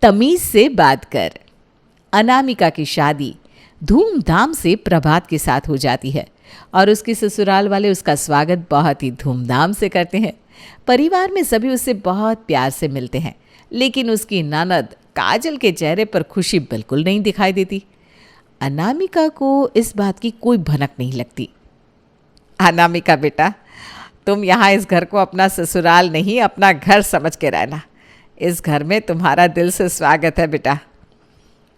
तमीज से बात कर। अनामिका की शादी धूमधाम से प्रभात के साथ हो जाती है और उसके ससुराल वाले उसका स्वागत बहुत ही धूमधाम से करते हैं। परिवार में सभी उससे बहुत प्यार से मिलते हैं, लेकिन उसकी ननद काजल के चेहरे पर खुशी बिल्कुल नहीं दिखाई देती। अनामिका को इस बात की कोई भनक नहीं लगती। अनामिका बेटा, तुम यहाँ इस घर को अपना ससुराल नहीं अपना घर समझ के रहना। इस घर में तुम्हारा दिल से स्वागत है बेटा।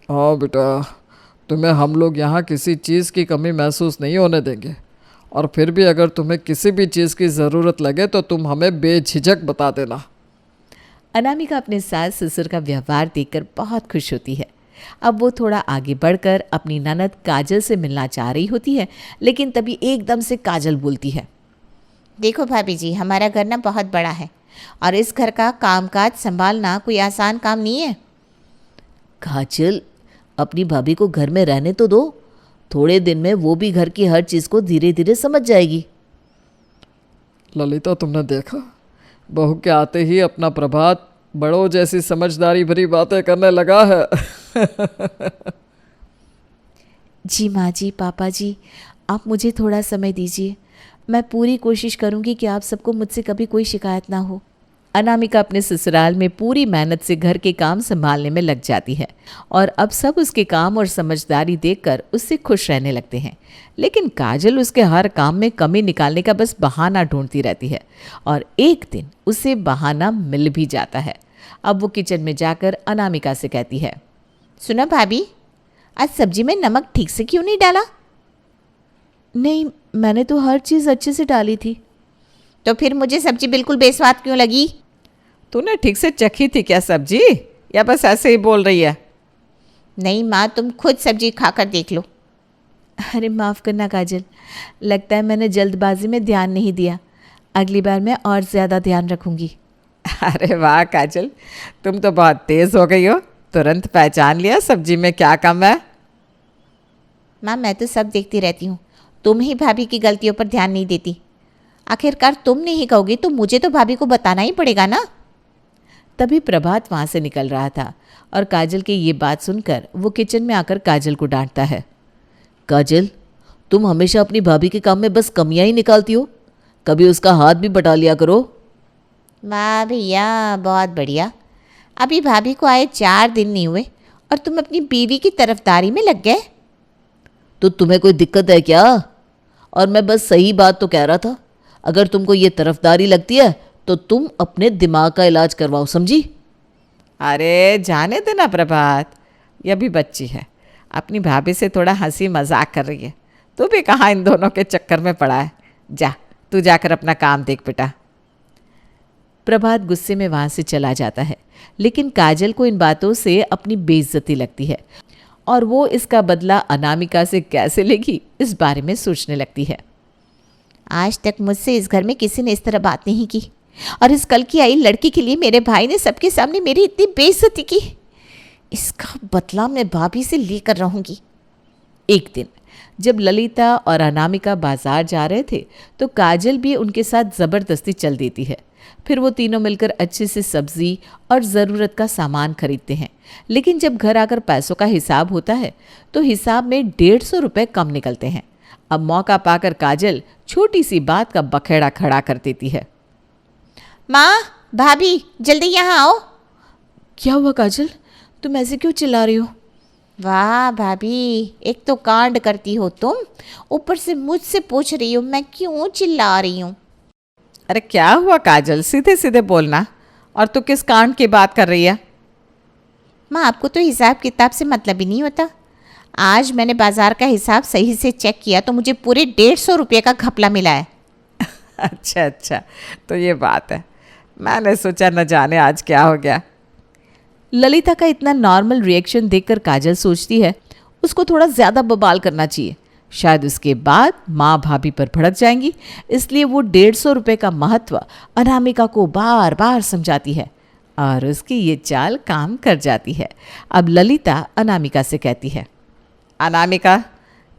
हाँ बेटा, तुम्हें हम लोग यहाँ किसी चीज़ की कमी महसूस नहीं होने देंगे, और फिर भी अगर तुम्हें किसी भी चीज़ की ज़रूरत लगे तो तुम हमें बेझिझक बता देना। अनामिका अपने सास ससुर का व्यवहार देखकर बहुत खुश होती है। अब वो थोड़ा आगे बढ़कर अपनी ननद काजल से मिलना चाह रही होती है, लेकिन तभी एकदम से काजल बोलती है, देखो भाभी जी, हमारा घर ना बहुत बड़ा है और इस घर का कामकाज संभालना कोई आसान काम नहीं है। काजल, अपनी भाभी को घर में रहने तो दो। थोड़े दिन में वो भी घर की हर चीज़ को धीरे धीरे समझ जाएगी। ललिता, तुमने देखा, बहू के आते ही अपना प्रभात बड़ों जैसी समझदारी भरी बातें करने लगा है। जी माँ जी, पापा जी, आप मुझे थोड़ा समय दीजिए। मैं पूरी कोशिश करूँगी कि आप सबको मुझसे कभी कोई शिकायत ना हो। अनामिका अपने ससुराल में पूरी मेहनत से घर के काम संभालने में लग जाती है और अब सब उसके काम और समझदारी देखकर उससे खुश रहने लगते हैं। लेकिन काजल उसके हर काम में कमी निकालने का बस बहाना ढूंढती रहती है और एक दिन उसे बहाना मिल भी जाता है। अब वो किचन में जाकर अनामिका से कहती है, सुनो भाभी, आज सब्जी में नमक ठीक से क्यों नहीं डाला? नहीं, मैंने तो हर चीज़ अच्छे से डाली थी। तो फिर मुझे सब्जी बिल्कुल बेस्वाद क्यों लगी? तूने ठीक से चखी थी क्या सब्जी, या बस ऐसे ही बोल रही है? नहीं माँ, तुम खुद सब्जी खाकर देख लो। अरे माफ़ करना काजल, लगता है मैंने जल्दबाजी में ध्यान नहीं दिया। अगली बार मैं और ज़्यादा ध्यान रखूँगी। अरे वाह काजल, तुम तो बहुत तेज़ हो गई हो। तुरंत पहचान लिया सब्जी में क्या कम है। माँ, मैं तो सब देखती रहती हूँ, तुम ही भाभी की गलतियों पर ध्यान नहीं देती। आखिरकार तुम नहीं कहोगी तो मुझे तो भाभी को बताना ही पड़ेगा ना। तभी प्रभात वहाँ से निकल रहा था और काजल की ये बात सुनकर वो किचन में आकर काजल को डांटता है। काजल, तुम हमेशा अपनी भाभी के काम में बस कमियां ही निकालती हो, कभी उसका हाथ भी बटा लिया करो। वाह भैया, बहुत बढ़िया। अभी भाभी को आए 4 दिन नहीं हुए और तुम अपनी बीवी की तरफदारी में लग गए। तो तुम्हें कोई दिक्कत है क्या? और मैं बस सही बात तो कह रहा था। अगर तुमको ये तरफदारी लगती है तो तुम अपने दिमाग का इलाज करवाओ, समझी? अरे जाने देना प्रभात, यह भी बच्ची है, अपनी भाभी से थोड़ा हंसी मजाक कर रही है। तू भी कहाँ इन दोनों के चक्कर में पड़ा है। जा, तू जाकर अपना काम देख बेटा। प्रभात गुस्से में वहाँ से चला जाता है, लेकिन काजल को इन बातों से अपनी बेइज्जती लगती है और वो इसका बदला अनामिका से कैसे लेगी इस बारे में सोचने लगती है। आज तक मुझसे इस घर में किसी ने इस तरह बात नहीं की और इस कल की आई लड़की के लिए मेरे भाई ने सबके सामने मेरी इतनी बेइज्जती की। इसका बदला मैं भाभी से लेकर रहूंगी। एक दिन जब ललिता और अनामिका बाजार जा रहे थे तो काजल भी उनके साथ ज़बरदस्ती चल देती है। फिर वो तीनों मिलकर अच्छे से सब्जी और ज़रूरत का सामान खरीदते हैं। लेकिन जब घर आकर पैसों का हिसाब होता है तो हिसाब में 150 रुपये कम निकलते हैं। अब मौका पाकर काजल छोटी सी बात का बखेड़ा खड़ा कर देती है। माँ, भाभी, जल्दी यहाँ आओ। क्या हुआ काजल, तुम ऐसे क्यों चिल्ला रही हो? वाह भाभी, एक तो कांड करती हो तुम, ऊपर से मुझसे पूछ रही हो मैं क्यों चिल्ला रही हूँ। अरे क्या हुआ काजल, सीधे सीधे बोलना। और तू किस कांड की बात कर रही है? माँ, आपको तो हिसाब किताब से मतलब ही नहीं होता। आज मैंने बाजार का हिसाब सही से चेक किया तो मुझे पूरे 150 रुपये का घपला मिला है। अच्छा अच्छा, तो ये बात है। मैंने सोचा न जाने आज क्या हो गया। ललिता का इतना नॉर्मल रिएक्शन देखकर काजल सोचती है उसको थोड़ा ज़्यादा बवाल करना चाहिए। शायद उसके बाद माँ भाभी पर भड़क जाएंगी, इसलिए वो 150 रुपये का महत्व अनामिका को बार बार समझाती है और उसकी ये चाल काम कर जाती है। अब ललिता अनामिका से कहती है, अनामिका,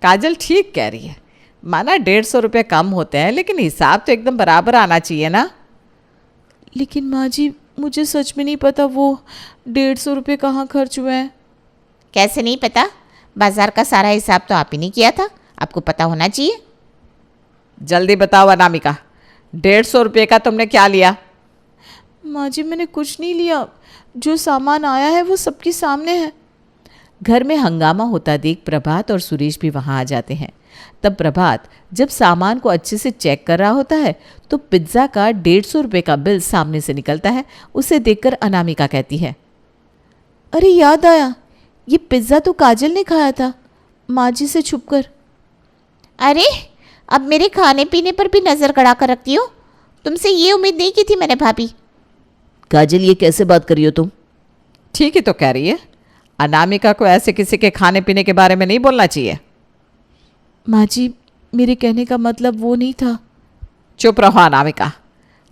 काजल ठीक कह रही है। माना 150 रुपये कम होते हैं, लेकिन हिसाब तो एकदम बराबर आना चाहिए ना। लेकिन माँ जी, मुझे सच में नहीं पता वो 150 रुपये कहाँ खर्च हुए हैं। कैसे नहीं पता? बाजार का सारा हिसाब तो आप ही ने किया था, आपको पता होना चाहिए। जल्दी बताओ अनामिका, 150 रुपये का तुमने क्या लिया? माँ जी मैंने कुछ नहीं लिया, जो सामान आया है वो सबके सामने है। घर में हंगामा होता देख प्रभात और सुरेश भी वहां आ जाते हैं। तब प्रभात जब सामान को अच्छे से चेक कर रहा होता है तो पिज्ज़ा का 150 रुपये का बिल सामने से निकलता है। उसे देखकर अनामिका कहती है, अरे याद आया, ये पिज़्ज़ा तो काजल ने खाया था माँ जी से छुपकर। अरे अब मेरे खाने पीने पर भी नज़र गड़ा कर रखती हो, तुमसे ये उम्मीद नहीं की थी मैंने भाभी। काजल ये कैसे बात करी हो तुम? ठीक ही तो कह रही है, अनामिका को ऐसे किसी के खाने पीने के बारे में नहीं बोलना चाहिए। माँ जी मेरे कहने का मतलब वो नहीं था। चुप रहो अनामिका,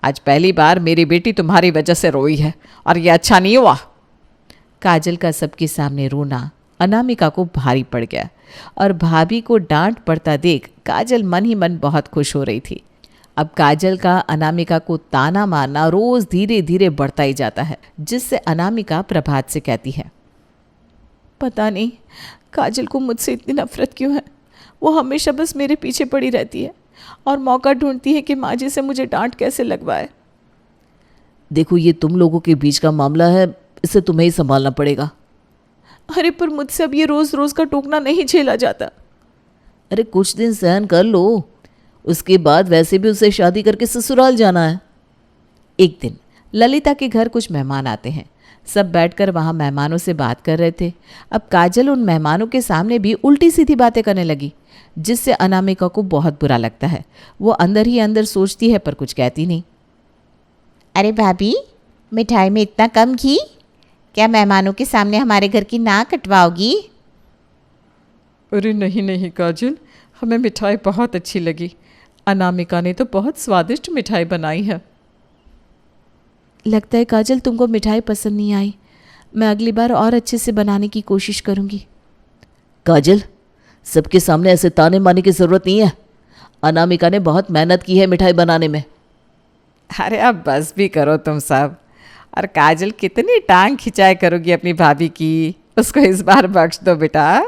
आज पहली बार मेरी बेटी तुम्हारी वजह से रोई है और ये अच्छा नहीं हुआ। काजल का सबके सामने रोना अनामिका को भारी पड़ गया और भाभी को डांट पड़ता देख काजल मन ही मन बहुत खुश हो रही थी। अब काजल का अनामिका को ताना मारना रोज धीरे धीरे बढ़ता ही जाता है, जिससे अनामिका प्रभात से कहती है, पता नहीं काजल को मुझसे इतनी नफरत क्यों है। वो हमेशा बस मेरे पीछे पड़ी रहती है और मौका ढूंढती है कि माँ जी से मुझे डांट कैसे लगवाए। देखो ये तुम लोगों के बीच का मामला है, इसे तुम्हें ही संभालना पड़ेगा। अरे पर मुझसे अब ये रोज़ रोज़ का टोकना नहीं झेला जाता। अरे कुछ दिन सहन कर लो, उसके बाद वैसे भी उसे शादी करके ससुराल जाना है। एक दिन ललिता के घर कुछ मेहमान आते हैं। सब बैठकर वहाँ मेहमानों से बात कर रहे थे। अब काजल उन मेहमानों के सामने भी उल्टी सीधी बातें करने लगी, जिससे अनामिका को बहुत बुरा लगता है। वो अंदर ही अंदर सोचती है पर कुछ कहती नहीं। अरे भाभी, मिठाई में इतना कम घी, क्या मेहमानों के सामने हमारे घर की नाक कटवाओगी? अरे नहीं नहीं काजल, हमें मिठाई बहुत अच्छी लगी। अनामिका ने तो बहुत स्वादिष्ट मिठाई बनाई है। लगता है काजल तुमको मिठाई पसंद नहीं आई। मैं अगली बार और अच्छे से बनाने की कोशिश करूँगी। काजल, सबके सामने ऐसे ताने मारने की ज़रूरत नहीं है। अनामिका ने बहुत मेहनत की है मिठाई बनाने में। अरे अब बस भी करो तुम सब। और काजल कितनी टांग खिंचाई करोगी अपनी भाभी की, उसको इस बार बख्श दो बेटा।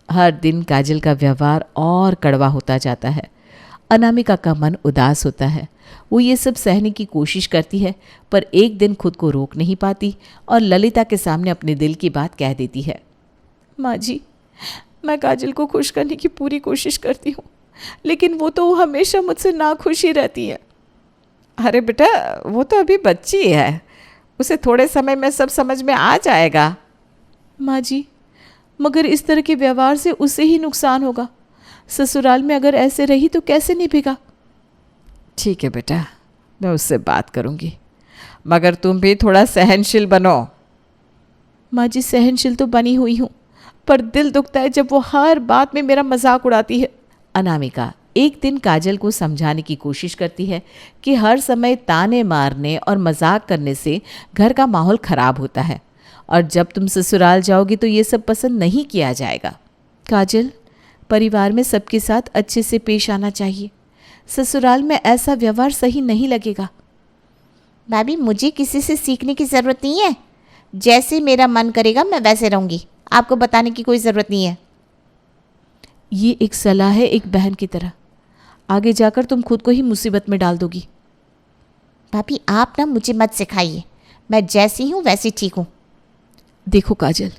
हर दिन काजल का व्यवहार और कड़वा होता जाता है। अनामिका का मन उदास होता है। वो ये सब सहने की कोशिश करती है पर एक दिन खुद को रोक नहीं पाती और ललिता के सामने अपने दिल की बात कह देती है। माँ जी, मैं काजल को खुश करने की पूरी कोशिश करती हूँ, लेकिन वो तो हमेशा मुझसे नाखुश ही रहती है। अरे बेटा, वो तो अभी बच्ची है, उसे थोड़े समय में सब समझ में आ जाएगा। माँ जी, मगर इस तरह के व्यवहार से उसे ही नुकसान होगा। ससुराल में अगर ऐसे रही तो कैसे निभेगा? ठीक है बेटा, मैं उससे बात करूँगी, मगर तुम भी थोड़ा सहनशील बनो। माँ जी, सहनशील तो बनी हुई हूँ, पर दिल दुखता है जब वो हर बात में मेरा मजाक उड़ाती है। अनामिका एक दिन काजल को समझाने की कोशिश करती है कि हर समय ताने मारने और मजाक करने से घर का माहौल खराब होता है और जब तुम ससुराल जाओगी तो ये सब पसंद नहीं किया जाएगा। काजल, परिवार में सबके साथ अच्छे से पेश आना चाहिए। ससुराल में ऐसा व्यवहार सही नहीं लगेगा। भाभी, मुझे किसी से सीखने की ज़रूरत नहीं है। जैसे मेरा मन करेगा मैं वैसे रहूँगी, आपको बताने की कोई ज़रूरत नहीं है। ये एक सलाह है एक बहन की तरह, आगे जाकर तुम खुद को ही मुसीबत में डाल दोगी। भाभी, आप ना मुझे मत सिखाइए, मैं जैसी हूँ वैसी ठीक हूँ। देखो काजल,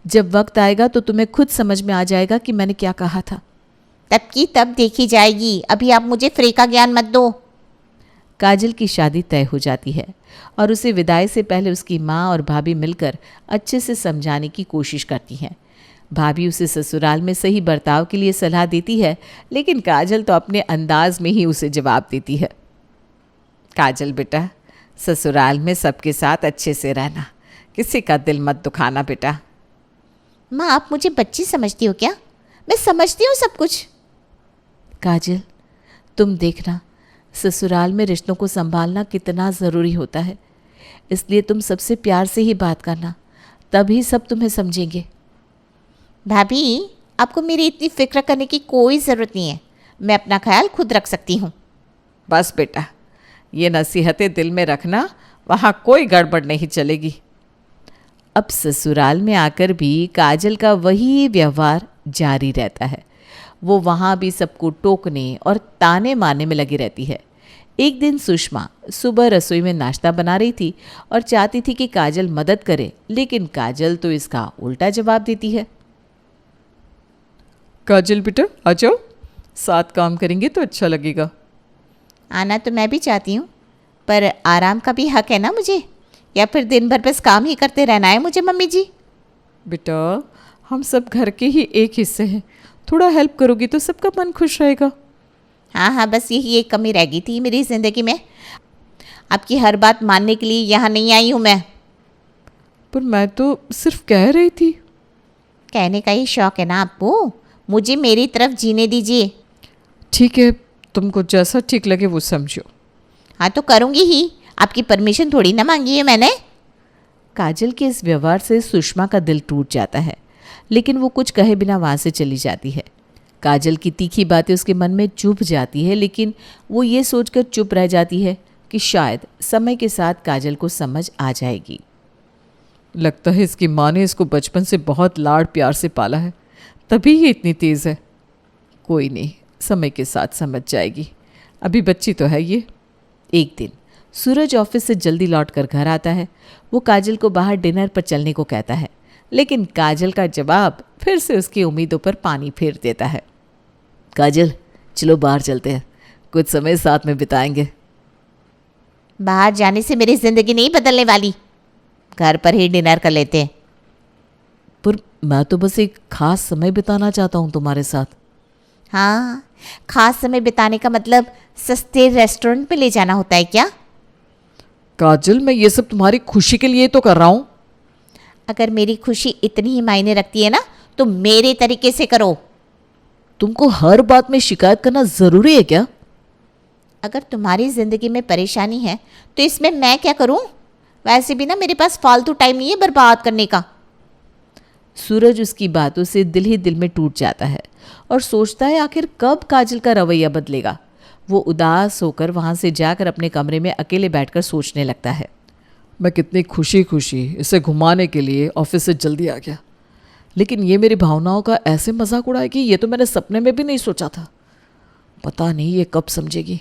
जब वक्त आएगा तो तुम्हें खुद समझ में आ जाएगा कि मैंने क्या कहा था। तब की तब देखी जाएगी, अभी आप मुझे फ्री का ज्ञान मत दो। काजल की शादी तय हो जाती है और उसे विदाई से पहले उसकी माँ और भाभी मिलकर अच्छे से समझाने की कोशिश करती हैं। भाभी उसे ससुराल में सही बर्ताव के लिए सलाह देती है, लेकिन काजल तो अपने अंदाज में ही उसे जवाब देती है। काजल बेटा, ससुराल में सबके साथ अच्छे से रहना, किसी का दिल मत दुखाना बेटा। माँ, आप मुझे बच्ची समझती हो क्या? मैं समझती हूँ सब कुछ। काजल, तुम देखना, ससुराल में रिश्तों को संभालना कितना ज़रूरी होता है, इसलिए तुम सबसे प्यार से ही बात करना, तभी सब तुम्हें समझेंगे। भाभी, आपको मेरी इतनी फिक्र करने की कोई ज़रूरत नहीं है, मैं अपना ख्याल खुद रख सकती हूँ। बस बेटा, ये नसीहतें दिल में रखना वहाँ कोई गड़बड़ नहीं चलेगी। अब ससुराल में आकर भी काजल का वही व्यवहार जारी रहता है। वो वहाँ भी सबको टोकने और ताने मारने में लगी रहती है। एक दिन सुषमा सुबह रसोई में नाश्ता बना रही थी और चाहती थी कि काजल मदद करे, लेकिन काजल तो इसका उल्टा जवाब देती है। काजल बेटा आ जाओ, साथ काम करेंगे तो अच्छा लगेगा। आना तो मैं भी चाहती हूँ, पर आराम का भी हक है ना मुझे, या फिर दिन भर बस काम ही करते रहना है मुझे मम्मी जी? बेटा हम सब घर के ही एक हिस्से हैं, थोड़ा हेल्प करोगी तो सबका मन खुश रहेगा। हाँ हाँ, बस यही एक कमी रह गई थी मेरी ज़िंदगी में। आपकी हर बात मानने के लिए यहाँ नहीं आई हूँ मैं। पर मैं तो सिर्फ कह रही थी। कहने का ही शौक है ना आपको, मुझे मेरी तरफ जीने दीजिए। ठीक है, तुमको जैसा ठीक लगे वो समझो। हाँ तो करूँगी ही, आपकी परमिशन थोड़ी ना मांगी है मैंने। काजल के इस व्यवहार से सुषमा का दिल टूट जाता है, लेकिन वो कुछ कहे बिना वहाँ से चली जाती है। काजल की तीखी बातें उसके मन में चुभ जाती है, लेकिन वो ये सोचकर चुप रह जाती है कि शायद समय के साथ काजल को समझ आ जाएगी। लगता है इसकी माँ ने इसको बचपन से बहुत लाड़ प्यार से पाला है, तभी ये इतनी तेज़ है। कोई नहीं, समय के साथ समझ जाएगी, अभी बच्ची तो है ये। एक दिन सूरज ऑफिस से जल्दी लौटकर घर आता है। वो काजल को बाहर डिनर पर चलने को कहता है, लेकिन काजल का जवाब फिर से उसकी उम्मीदों पर पानी फेर देता है। काजल चलो बाहर चलते हैं, कुछ समय साथ में बिताएंगे। बाहर जाने से मेरी ज़िंदगी नहीं बदलने वाली, घर पर ही डिनर कर लेते हैं। पर मैं तो बस एक खास समय बिताना चाहता हूँ तुम्हारे साथ। हाँ, खास समय बिताने का मतलब सस्ते रेस्टोरेंट में ले जाना होता है क्या? काजल मैं ये सब तुम्हारी खुशी के लिए तो कर रहा हूँ। अगर मेरी खुशी इतनी ही मायने रखती है ना, तो मेरे तरीके से करो। तुमको हर बात में शिकायत करना ज़रूरी है क्या? अगर तुम्हारी ज़िंदगी में परेशानी है तो इसमें मैं क्या करूं? वैसे भी ना मेरे पास फालतू टाइम नहीं है बर्बाद करने का। सूरज उसकी बातों से दिल ही दिल में टूट जाता है और सोचता है आखिर कब काजल का रवैया बदलेगा। वो उदास होकर वहाँ से जाकर अपने कमरे में अकेले बैठकर सोचने लगता है। मैं कितनी खुशी खुशी इसे घुमाने के लिए ऑफिस से जल्दी आ गया, लेकिन ये मेरी भावनाओं का ऐसे मजाक उड़ाएगी, ये तो मैंने सपने में भी नहीं सोचा था। पता नहीं ये कब समझेगी।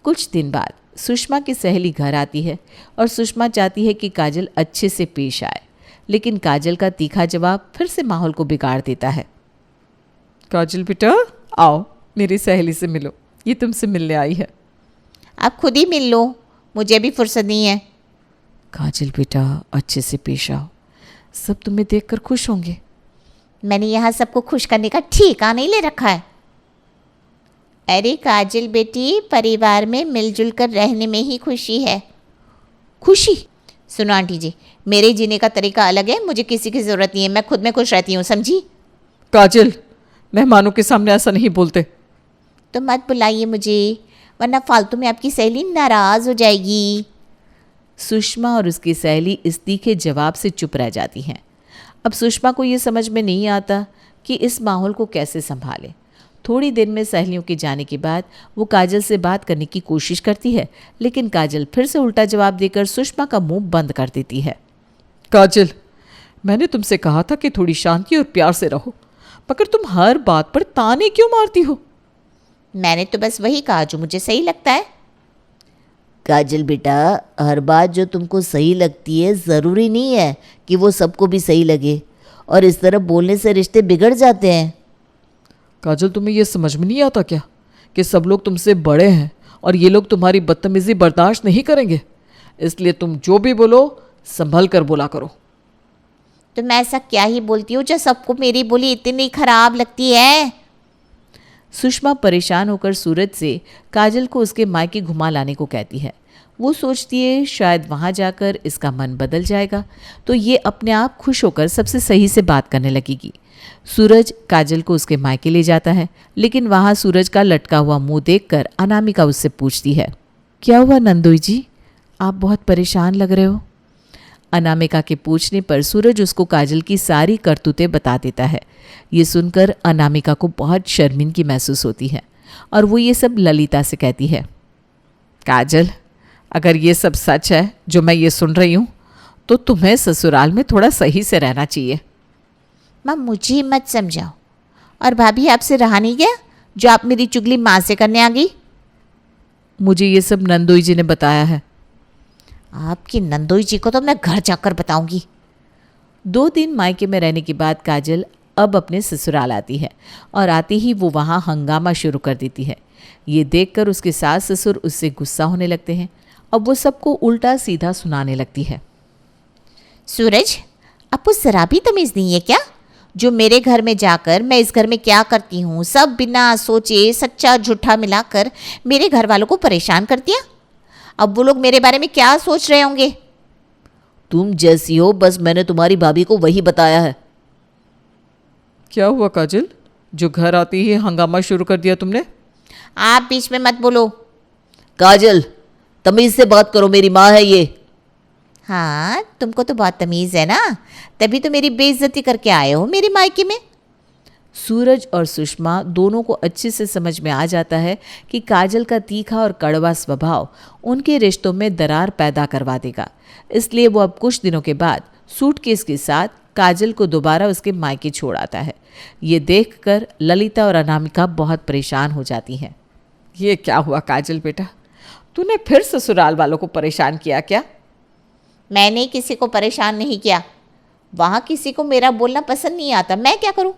कुछ दिन बाद सुषमा की सहेली घर आती है और सुषमा चाहती है कि काजल अच्छे से पेश आए, लेकिन काजल का तीखा जवाब फिर से माहौल को बिगाड़ देता है। काजल बेटा आओ, मेरी सहेली से मिलो, ये तुमसे मिलने आई है। आप खुद ही मिल लो, मुझे भी फुर्सत नहीं है। काजल बेटा अच्छे से पेश आओ, सब तुम्हें देखकर खुश होंगे। मैंने यहाँ सबको खुश करने का ठेका नहीं ले रखा है। अरे काजल बेटी, परिवार में मिलजुल कर रहने में ही खुशी है। खुशी? सुनो आंटी जी, मेरे जीने का तरीका अलग है, मुझे किसी की ज़रूरत नहीं है, मैं खुद में खुश रहती हूँ, समझी? काजल मेहमानों के सामने ऐसा नहीं बोलते। तो मत बुलाइए मुझे, वरना फालतू में आपकी सहेली नाराज़ हो जाएगी। सुषमा और उसकी सहेली इस तीखे जवाब से चुप रह जाती हैं। अब सुषमा को ये समझ में नहीं आता कि इस माहौल को कैसे संभाले। थोड़ी देर में सहेलियों के जाने के बाद वो काजल से बात करने की कोशिश करती है, लेकिन काजल फिर से उल्टा जवाब देकर सुषमा का मुंह बंद कर देती है। काजल मैंने तुमसे कहा था कि थोड़ी शांति और प्यार से रहो, मगर तुम हर बात पर ताने क्यों मारती हो? मैंने तो बस वही कहा जो मुझे सही लगता है। काजल बेटा, हर बात जो तुमको सही लगती है ज़रूरी नहीं है कि वो सबको भी सही लगे, और इस तरह बोलने से रिश्ते बिगड़ जाते हैं। काजल तुम्हें यह समझ में नहीं आता क्या कि सब लोग तुमसे बड़े हैं और ये लोग तुम्हारी बदतमीजी बर्दाश्त नहीं करेंगे, इसलिए तुम जो भी बोलो संभल कर बोला करो। तो मैं ऐसा क्या ही बोलती हूँ जो सबको मेरी बोली इतनी खराब लगती है? सुषमा परेशान होकर सूरज से काजल को उसके मायके घुमा लाने को कहती है। वो सोचती है शायद वहाँ जाकर इसका मन बदल जाएगा तो ये अपने आप खुश होकर सबसे सही से बात करने लगेगी। सूरज काजल को उसके मायके ले जाता है, लेकिन वहाँ सूरज का लटका हुआ मुंह देखकर अनामिका उससे पूछती है, क्या हुआ नंदोई जी, आप बहुत परेशान लग रहे हो। अनामिका के पूछने पर सूरज उसको काजल की सारी करतूतें बता देता है। ये सुनकर अनामिका को बहुत शर्मिंदगी महसूस होती है और वो ये सब ललिता से कहती है। काजल, अगर ये सब सच है जो मैं ये सुन रही हूँ, तो तुम्हें ससुराल में थोड़ा सही से रहना चाहिए। माँ मुझे मत समझाओ। और भाभी आपसे रहा नहीं गया जो आप मेरी चुगली माँ से करने आ गई? मुझे ये सब नंदोई जी ने बताया है। आपकी नंदोई जी को तो मैं घर जाकर बताऊंगी। 2 दिन मायके में रहने के बाद काजल अब अपने ससुराल आती है और आते ही वो वहाँ हंगामा शुरू कर देती है। ये देखकर उसके सास ससुर उससे गुस्सा होने लगते हैं। अब वो सबको उल्टा सीधा सुनाने लगती है। सूरज, आपको जरा भी तमीज़ नहीं है क्या? जो मेरे घर में जाकर मैं इस घर में क्या करती हूँ सब बिना सोचे सच्चा झूठा मिलाकर मेरे घर वालों को परेशान कर दिया। अब वो लोग मेरे बारे में क्या सोच रहे होंगे? तुम जैसी हो, बस मैंने तुम्हारी भाभी को वही बताया है। क्या हुआ काजल, जो घर आती ही हंगामा शुरू कर दिया तुमने? आप बीच में मत बोलो। काजल, तमीज से बात करो, मेरी माँ है ये। हाँ, तुमको तो बहुत तमीज़ है ना, तभी तो मेरी बेइज्जती करके आए हो मेरे मायके में। सूरज और सुषमा दोनों को अच्छे से समझ में आ जाता है कि काजल का तीखा और कड़वा स्वभाव उनके रिश्तों में दरार पैदा करवा देगा। इसलिए वो अब कुछ दिनों के बाद सूटकेस के साथ काजल को दोबारा उसके मायके छोड़ आता है। ये देखकर ललिता और अनामिका बहुत परेशान हो जाती हैं। ये क्या हुआ काजल बेटा, तूने फिर ससुराल वालों को परेशान किया क्या? मैंने किसी को परेशान नहीं किया। वहाँ किसी को मेरा बोलना पसंद नहीं आता, मैं क्या करूँ?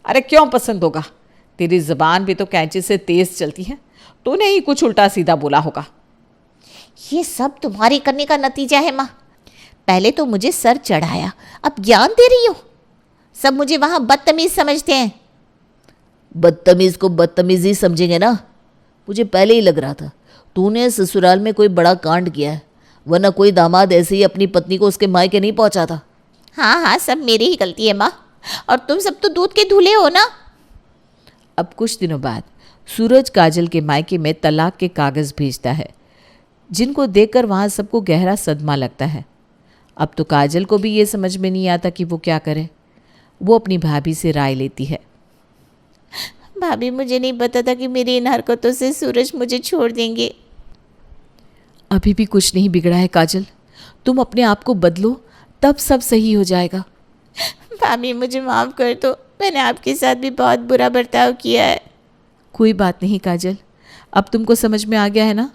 अरे क्यों पसंद होगा, तेरी ज़बान भी तो कैंची से तेज़ चलती है। तूने ही कुछ उल्टा सीधा बोला होगा। ये सब तुम्हारी करने का नतीजा है माँ। पहले तो मुझे सर चढ़ाया, अब ज्ञान दे रही हो। सब मुझे वहाँ बदतमीज समझते हैं। बदतमीज को बदतमीज ही समझेंगे ना। मुझे पहले ही लग रहा था तूने ससुराल में कोई बड़ा कांड किया है, वरना कोई दामाद ऐसे ही अपनी पत्नी को उसके मायके नहीं पहुंचाता। हाँ हाँ, सब मेरी ही गलती है माँ, और तुम सब तो दूध के धुले हो ना। अब कुछ दिनों बाद सूरज काजल के मायके में तलाक के कागज़ भेजता है, जिनको देखकर वहाँ सबको गहरा सदमा लगता है। अब तो काजल को भी ये समझ में नहीं आता कि वो क्या करे। वो अपनी भाभी से राय लेती है। भाभी, मुझे नहीं पता था कि मेरी इन हरकतों से सूरज मुझे छोड़ देंगे। अभी भी कुछ नहीं बिगड़ा है काजल, तुम अपने आप को बदलो, तब सब सही हो जाएगा। भाभी, मुझे माफ़ कर दो, मैंने आपके साथ भी बहुत बुरा बर्ताव किया है। कोई बात नहीं काजल, अब तुमको समझ में आ गया है ना।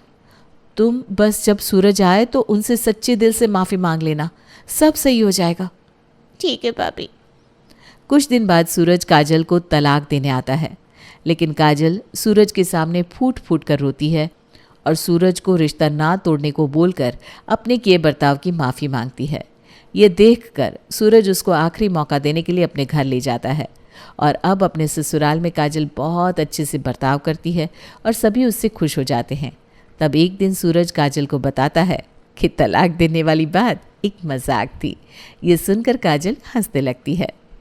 तुम बस जब सूरज आए तो उनसे सच्चे दिल से माफ़ी मांग लेना, सब सही हो जाएगा। ठीक है भाभी। कुछ दिन बाद सूरज काजल को तलाक देने आता है, लेकिन काजल सूरज के सामने फूट फूट कर रोती है और सूरज को रिश्ता ना तोड़ने को बोलकर अपने किए बर्ताव की माफ़ी मांगती है। ये देखकर सूरज उसको आखिरी मौका देने के लिए अपने घर ले जाता है और अब अपने ससुराल में काजल बहुत अच्छे से बर्ताव करती है और सभी उससे खुश हो जाते हैं। तब एक दिन सूरज काजल को बताता है कि तलाक देने वाली बात एक मजाक थी। ये सुनकर काजल हंसने लगती है।